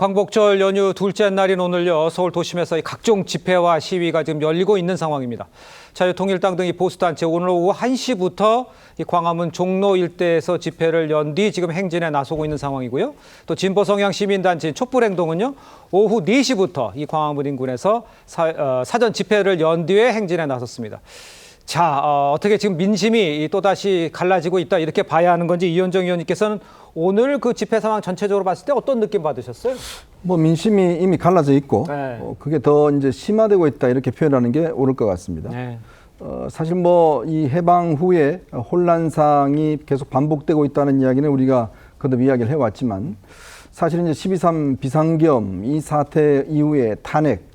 광복절 연휴 둘째 날인 오늘요, 서울 도심에서 각종 집회와 시위가 지금 열리고 있는 상황입니다. 자유통일당 등이 보수단체 오늘 오후 1시부터 이 광화문 종로 일대에서 집회를 연 뒤 지금 행진에 나서고 있는 상황이고요. 또 진보 성향 시민단체인 촛불행동은요, 오후 4시부터 이 광화문 인근에서 사전 집회를 연 뒤에 행진에 나섰습니다. 자, 어떻게 지금 민심이 또다시 갈라지고 있다 이렇게 봐야 하는 건지 이현정 의원님께서는 오늘 그 집회 상황 전체적으로 봤을 때 어떤 느낌 받으셨어요? 뭐 민심이 이미 갈라져 있고 네. 그게 더 이제 심화되고 있다 이렇게 표현하는 게 옳을 것 같습니다. 네. 사실 뭐 이 해방 후에 혼란상이 계속 반복되고 있다는 이야기는 우리가 거듭 이야기를 해왔지만 사실은 이제 12.3 비상겸 이 사태 이후에 탄핵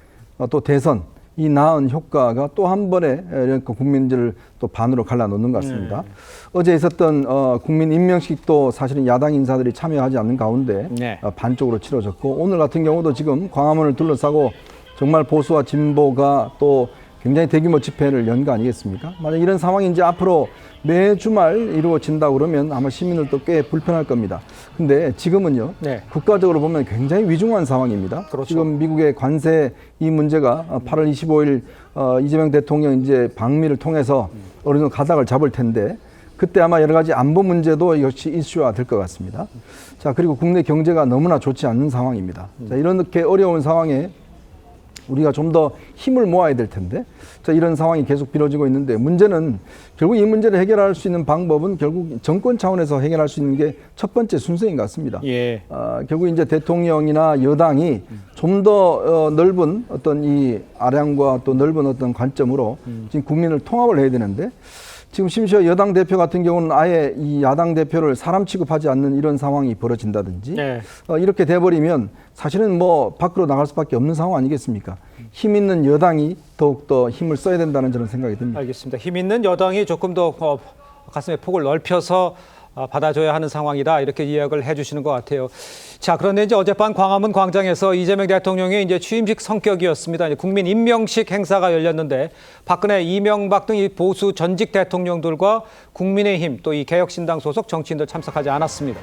또 대선 이 낳은 효과가 또 한 번에 국민들을 또 반으로 갈라놓는 것 같습니다. 어제 있었던 국민 임명식도 사실은 야당 인사들이 참여하지 않는 가운데 반쪽으로 치러졌고 오늘 같은 경우도 지금 광화문을 둘러싸고 정말 보수와 진보가 또 굉장히 대규모 집회를 연 거 아니겠습니까? 만약 이런 상황이 이제 앞으로 매 주말 이루어진다 그러면 아마 시민들도 꽤 불편할 겁니다. 근데 지금은요, 국가적으로 보면 굉장히 위중한 상황입니다. 그렇죠. 지금 미국의 관세 이 문제가 8월 25일 이재명 대통령 이제 방미를 통해서 어느 정도 가닥을 잡을 텐데 그때 아마 여러 가지 안보 문제도 역시 이슈화 될 것 같습니다. 자, 그리고 국내 경제가 너무나 좋지 않는 상황입니다. 자, 이렇게 어려운 상황에 우리가 좀 더 힘을 모아야 될 텐데 자, 이런 상황이 계속 벌어지고 있는데 문제는 결국 이 문제를 해결할 수 있는 방법은 결국 정권 차원에서 해결할 수 있는 게 첫 번째 순서인 것 같습니다. 결국 이제 대통령이나 여당이 좀 더 넓은 어떤 이 아량과 또 넓은 어떤 관점으로 지금 국민을 통합을 해야 되는데 지금 심지어 여당 대표 같은 경우는 아예 이 야당 대표를 사람 취급하지 않는 이런 상황이 벌어진다든지 이렇게 돼버리면 사실은 뭐 밖으로 나갈 수밖에 없는 상황 아니겠습니까? 힘 있는 여당이 더욱더 힘을 써야 된다는 저는 생각이 듭니다. 알겠습니다. 힘 있는 여당이 조금 더 가슴의 폭을 넓혀서 받아줘야 하는 상황이다 이렇게 이야기를 해주시는 것 같아요. 자, 그런데 이제 어젯밤 광화문 광장에서 이재명 대통령의 이제 취임식 성격이었습니다. 국민 임명식 행사가 열렸는데 박근혜, 이명박 등 이 보수 전직 대통령들과 국민의힘 또 이 개혁신당 소속 정치인들 참석하지 않았습니다.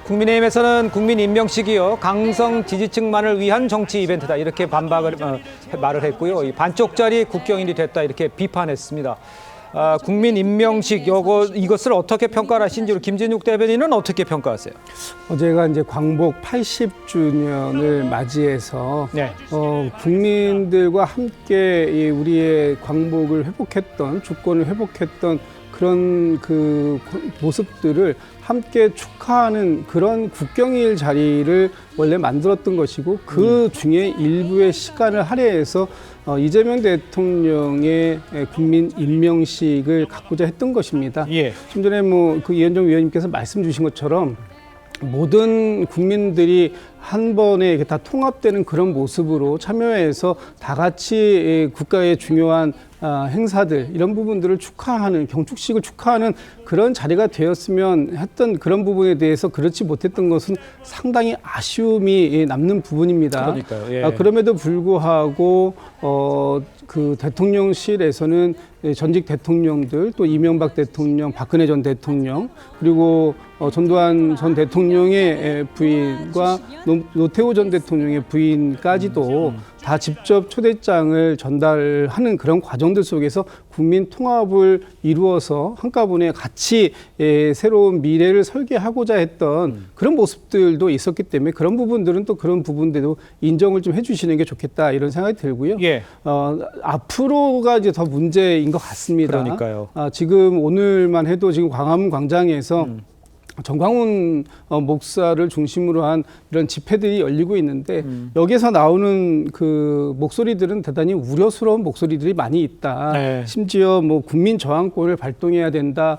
국민의힘에서는 국민 임명식이요 강성 지지층만을 위한 정치 이벤트다 이렇게 말을 했고요. 이 반쪽짜리 국경일이 됐다 이렇게 비판했습니다. 국민 임명식 이것을 어떻게 평가를 하신지 김진욱 대변인은 어떻게 평가하세요? 어제가 이제 광복 80주년을 맞이해서 국민들과 함께 우리의 광복을 회복했던 주권을 회복했던 그런 그 모습들을 함께 축하하는 그런 국경일 자리를 원래 만들었던 것이고 그 중에 일부의 시간을 할애해서 이재명 대통령의 국민 임명식을 갖고자 했던 것입니다. 좀 전에 그 이현정 위원님께서 말씀 주신 것처럼 모든 국민들이 한 번에 다 통합되는 그런 모습으로 참여해서 다 같이 국가의 중요한 행사들 이런 부분들을 축하하는 경축식을 축하하는 그런 자리가 되었으면 했던 그런 부분에 대해서 그렇지 못했던 것은 상당히 아쉬움이 남는 부분입니다. 그러니까요. 그럼에도 불구하고 그 대통령실에서는 전직 대통령들 또 이명박 대통령, 박근혜 전 대통령 그리고 전두환 전 대통령의 부인과 노태우 전 대통령의 부인까지도 다 직접 초대장을 전달하는 그런 과정들 속에서 국민 통합을 이루어서 한꺼번에 같이 새로운 미래를 설계하고자 했던 그런 모습들도 있었기 때문에 그런 부분들은 또 그런 부분들도 인정을 좀 해주시는 게 좋겠다 이런 생각이 들고요. 앞으로가 이제 더 문제인 것 같습니다. 그러니까요. 지금 오늘만 해도 지금 광화문 광장에서 정광훈 목사를 중심으로 한 이런 집회들이 열리고 있는데 여기서 나오는 그 목소리들은 대단히 우려스러운 목소리들이 많이 있다. 심지어 뭐 국민 저항권을 발동해야 된다.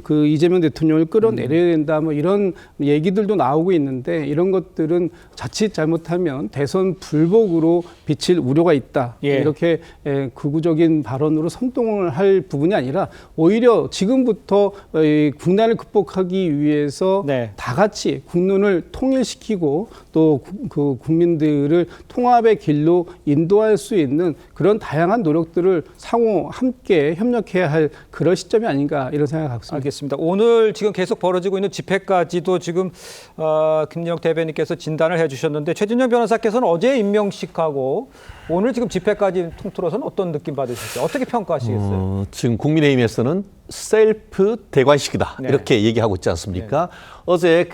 그 이재명 대통령을 끌어내려야 된다. 뭐 이런 얘기들도 나오고 있는데 이런 것들은 자칫 잘못하면 대선 불복으로 비칠 우려가 있다. 이렇게 극우적인 발언으로 선동을 할 부분이 아니라 오히려 지금부터 국난을 극복하기 위해 위해서 네. 다 같이 국론을 통일시키고 또 그 국민들을 통합의 길로 인도할 수 있는 그런 다양한 노력들을 상호 함께 협력해야 할 그런 시점이 아닌가 이런 생각을 갖고 있습니다. 알겠습니다. 오늘 지금 계속 벌어지고 있는 집회까지도 지금 김진영 대변인께서 진단을 해주셨는데 최진영 변호사께서는 어제 임명식하고 오늘 지금 집회까지 통틀어서는 어떤 느낌 받으셨어요? 어떻게 평가하시겠어요? 지금 국민의힘에서는 셀프 대관식이다 네. 이렇게 얘기하고 있지 않습니까? 어제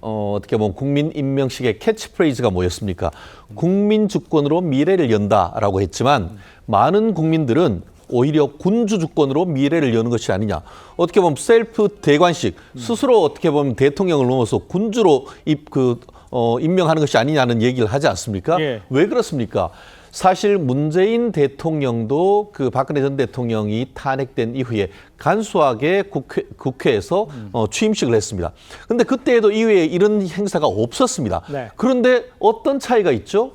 어떻게 보면 국민 임명식의 캐치프레이즈가 뭐였습니까? 국민 주권으로 미래를 연다라고 했지만 많은 국민들은 오히려 군주 주권으로 미래를 여는 것이 아니냐. 어떻게 보면 셀프 대관식, 스스로 어떻게 보면 대통령을 넘어서 군주로 임명하는 것이 아니냐는 얘기를 하지 않습니까? 예. 왜 그렇습니까? 사실 문재인 대통령도 박근혜 전 대통령이 탄핵된 이후에 간소하게 국회에서 취임식을 했습니다. 그런데 그때에도 이후에 이런 행사가 없었습니다. 네. 그런데 어떤 차이가 있죠?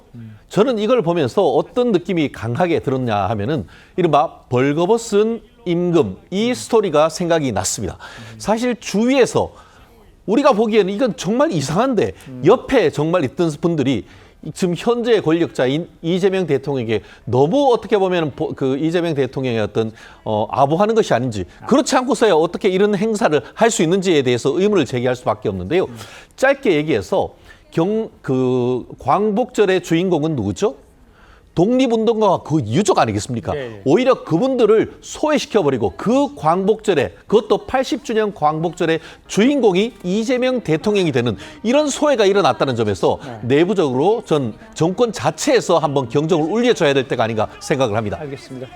저는 이걸 보면서 어떤 느낌이 강하게 들었냐 하면은 이른바 벌거벗은 임금 이 스토리가 생각이 났습니다. 사실 주위에서 우리가 보기에는 이건 정말 이상한데 옆에 정말 있던 분들이 지금 현재 권력자인 이재명 대통령에게 너무 어떻게 보면 이재명 대통령의 어떤 아부하는 것이 아닌지 그렇지 않고서야 어떻게 이런 행사를 할 수 있는지에 대해서 의문을 제기할 수밖에 없는데요. 짧게 얘기해서 광복절의 주인공은 누구죠? 독립운동가와 그 유족 아니겠습니까? 네. 오히려 그분들을 소외시켜버리고 그 광복절에 그것도 80주년 광복절의 주인공이 이재명 대통령이 되는 이런 소외가 일어났다는 점에서 내부적으로 전 정권 자체에서 한번 경종을 울려줘야 될 때가 아닌가 생각을 합니다. 알겠습니다.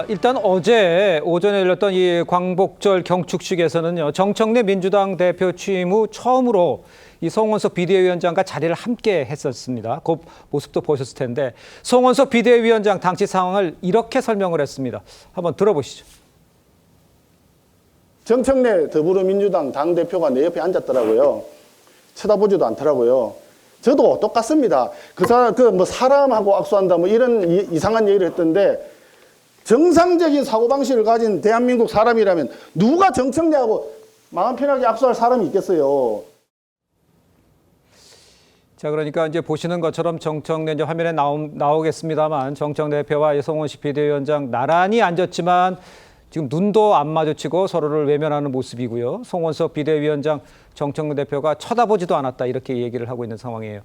일단 어제 오전에 열렸던 이 광복절 경축식에서는요. 정청래 민주당 대표 취임 후 처음으로 이 송원석 비대위원장과 자리를 함께 했었습니다. 그 모습도 보셨을 텐데 송원석 비대위원장 당시 상황을 이렇게 설명을 했습니다. 한번 들어보시죠. 정청래 더불어민주당 당대표가 내 옆에 앉았더라고요. 쳐다보지도 않더라고요. 저도 똑같습니다. 사람하고 악수한다 뭐 이런 이상한 얘기를 했던데 정상적인 사고방식을 가진 대한민국 사람이라면 누가 정청래하고 마음 편하게 악수할 사람이 있겠어요. 자, 그러니까 이제 보시는 것처럼 정청래 이제 화면에 나오겠습니다만 정청래 대표와 송원식 비대위원장 나란히 앉았지만 지금 눈도 안 마주치고 서로를 외면하는 모습이고요. 송원석 비대위원장 정청래 대표가 쳐다보지도 않았다 이렇게 얘기를 하고 있는 상황이에요.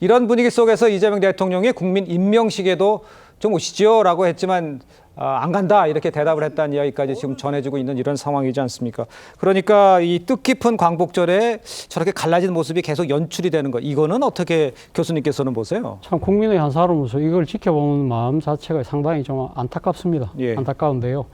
이런 분위기 속에서 이재명 대통령이 국민 임명식에도 좀 오시죠라고 했지만 안 간다 이렇게 대답을 했다는 이야기까지 지금 전해지고 있는 이런 상황이지 않습니까? 그러니까 이 뜻깊은 광복절에 저렇게 갈라진 모습이 계속 연출이 되는 것 이거는 어떻게 교수님께서는 보세요? 참 국민의 한 사람으로서 이걸 지켜보는 마음 자체가 상당히 좀 안타깝습니다. 예. 안타까운데요.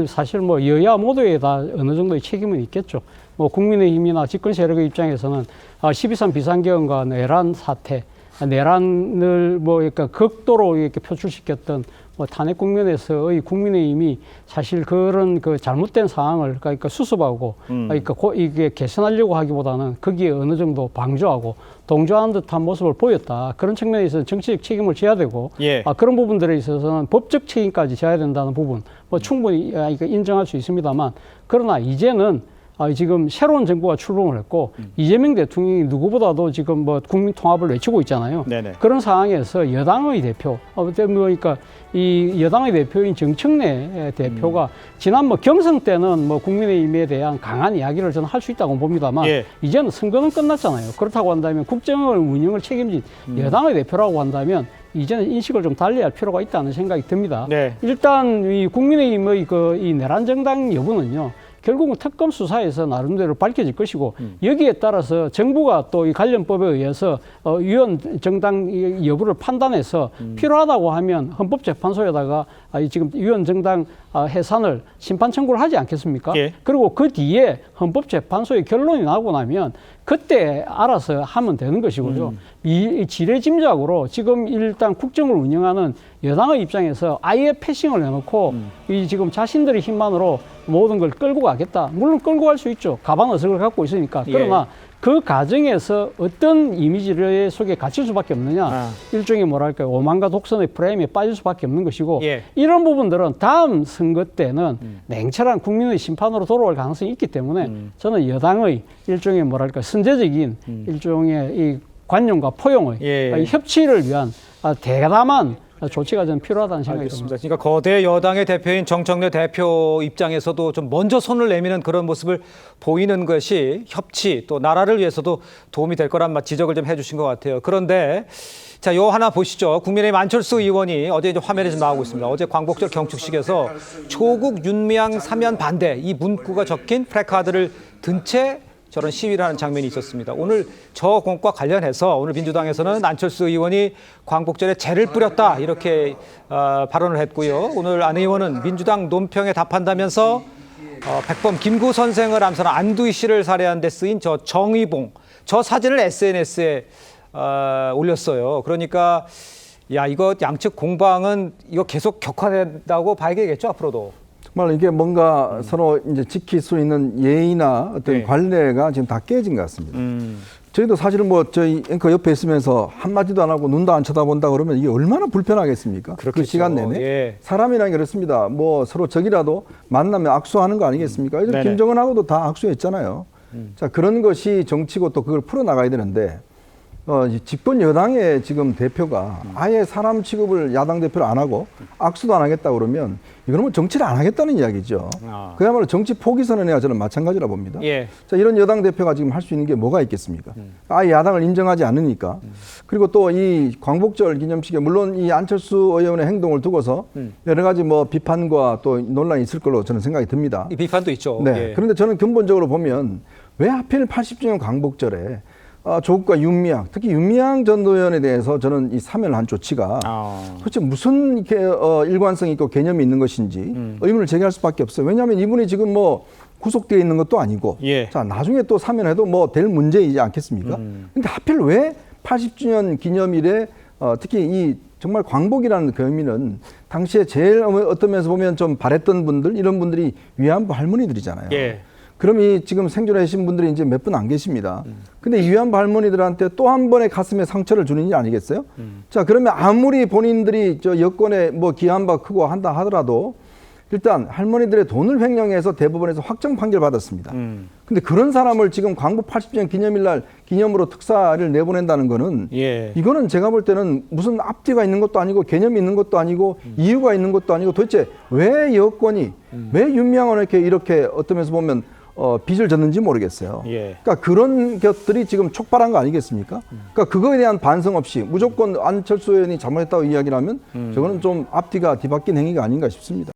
사실 여야 모두에 다 어느 정도의 책임은 있겠죠. 국민의힘이나 집권 세력의 입장에서는 12.3 비상계엄과 내란 사태, 내란을 그러니까 극도로 이렇게 표출시켰던 탄핵 국면에서의 국민의힘이 사실 그런 잘못된 상황을 그러니까 수습하고 그러니까 이게 개선하려고 하기보다는 거기에 어느 정도 방조하고 동조하는 듯한 모습을 보였다. 그런 측면에서 정치적 책임을 져야 되고 예. 그런 부분들에 있어서는 법적 책임까지 져야 된다는 부분 충분히 인정할 수 있습니다만 그러나 이제는 지금 새로운 정부가 출범을 했고 이재명 대통령이 누구보다도 지금 국민 통합을 외치고 있잖아요. 네네. 그런 상황에서 여당의 대표, 그러니까 이 여당의 대표인 정청래 대표가 지난 경선 때는 국민의힘에 대한 강한 이야기를 저는 할 수 있다고 봅니다만 예. 이제는 선거는 끝났잖아요. 그렇다고 한다면 국정을 운영을 책임진 여당의 대표라고 한다면 이제는 인식을 좀 달리 할 필요가 있다는 생각이 듭니다. 네. 일단 이 국민의힘의 이 내란 정당 여부는요. 결국은 특검 수사에서 나름대로 밝혀질 것이고 여기에 따라서 정부가 또 이 관련법에 의해서 위헌 정당 여부를 판단해서 필요하다고 하면 헌법재판소에다가 지금 위헌 정당 해산을 심판 청구를 하지 않겠습니까? 예. 그리고 그 뒤에 헌법재판소의 결론이 나고 나면 그때 알아서 하면 되는 것이고요. 이 지레짐작으로 지금 일단 국정을 운영하는 여당의 입장에서 아예 패싱을 해놓고 이 지금 자신들의 힘만으로 모든 걸 끌고 가겠다. 물론 끌고 갈 수 있죠. 가방 어석을 갖고 있으니까. 그러나 그 과정에서 어떤 이미지를 속에 갇힐 수밖에 없느냐. 일종의 뭐랄까 오만과 독선의 프레임에 빠질 수밖에 없는 것이고 예. 이런 부분들은 다음 선거 때는 냉철한 국민의 심판으로 돌아올 가능성이 있기 때문에 저는 여당의 일종의 뭐랄까 선제적인 일종의 이 관용과 포용의 예. 협치를 위한 대담한 조치가 좀 필요하다는 생각이 듭니다. 알겠습니다. 그러니까 거대 여당의 대표인 정청래 대표 입장에서도 좀 먼저 손을 내미는 그런 모습을 보이는 것이 협치 또 나라를 위해서도 도움이 될 거란 지적을 좀 해주신 것 같아요. 그런데 자, 요 하나 보시죠. 국민의힘 안철수 의원이 어제 이제 화면에 좀 나오고 있습니다. 어제 광복절 경축식에서 조국 윤미향 사면 반대 이 문구가 적힌 플래카드를 든 채 저런 시위를 하는 장면이 있었습니다. 오늘 저 공과 관련해서 오늘 민주당에서는 안철수 의원이 광복절에 재를 뿌렸다 이렇게 발언을 했고요. 오늘 안 의원은 민주당 논평에 답한다면서 백범 김구 선생을 암살한 안두희 씨를 살해한 데 쓰인 저 정의봉 저 사진을 SNS에 올렸어요. 그러니까 야 이거 양측 공방은 이거 계속 격화된다고 봐야겠죠 앞으로도. 정말 이게 뭔가 서로 이제 지킬 수 있는 예의나 어떤 네. 관례가 지금 다 깨진 것 같습니다. 저희도 사실은 뭐 저희 앵커 옆에 있으면서 한마디도 안 하고 눈도 안 쳐다본다 그러면 이게 얼마나 불편하겠습니까? 그 그렇겠죠. 시간 내내. 예. 사람이란 게 그렇습니다. 뭐 서로 적이라도 만나면 악수하는 거 아니겠습니까? 예전에 네네. 김정은하고도 다 악수했잖아요. 자, 그런 것이 정치고 또 그걸 풀어나가야 되는데 집권 여당의 지금 대표가 아예 사람 취급을 야당 대표를 안 하고 악수도 안 하겠다 그러면 이거는 뭐 정치를 안 하겠다는 이야기죠. 그야말로 정치 포기 선언해야 저는 마찬가지라 봅니다. 예. 자, 이런 여당 대표가 지금 할 수 있는 게 뭐가 있겠습니까? 아예 야당을 인정하지 않으니까. 그리고 또 이 광복절 기념식에 물론 이 안철수 의원의 행동을 두고서 여러 가지 뭐 비판과 또 논란이 있을 걸로 저는 생각이 듭니다. 이 비판도 있죠. 네. 예. 그런데 저는 근본적으로 보면 왜 하필 80주년 광복절에 조국과 윤미향, 특히 윤미향 전 의원에 대해서 저는 이 사면을 한 조치가 도대체 무슨 이렇게 일관성 있고 개념이 있는 것인지 의문을 제기할 수밖에 없어요. 왜냐하면 이분이 지금 뭐 구속되어 있는 것도 아니고, 예. 자 나중에 또 사면해도 뭐 될 문제이지 않겠습니까? 근데 하필 왜 80주년 기념일에 특히 이 정말 광복이라는 그 의미는 당시에 제일 어떤 면에서 보면 좀 바랬던 분들 이런 분들이 위안부 할머니들이잖아요. 예. 그럼 이 지금 생존해 계신 분들이 이제 몇 분 안 계십니다. 근데 이 위안부 할머니들한테 또 한 번의 가슴에 상처를 주는 일 아니겠어요? 자, 그러면 아무리 본인들이 저 여권에 뭐 기여한 바 크고 한다 하더라도 일단 할머니들의 돈을 횡령해서 대법원에서 확정 판결 받았습니다. 근데 그런 사람을 지금 광복 80주년 기념일 날 기념으로 특사를 내보낸다는 거는 예. 이거는 제가 볼 때는 무슨 앞뒤가 있는 것도 아니고 개념이 있는 것도 아니고 이유가 있는 것도 아니고 도대체 왜 여권이 왜 윤미향을 이렇게 어떤 면에서 보면 빚을 졌는지 모르겠어요. 예. 그러니까 그런 것들이 지금 촉발한 거 아니겠습니까? 그러니까 그거에 대한 반성 없이 무조건 안철수 의원이 잘못했다고 이야기를 하면 저거는 좀 앞뒤가 뒤바뀐 행위가 아닌가 싶습니다.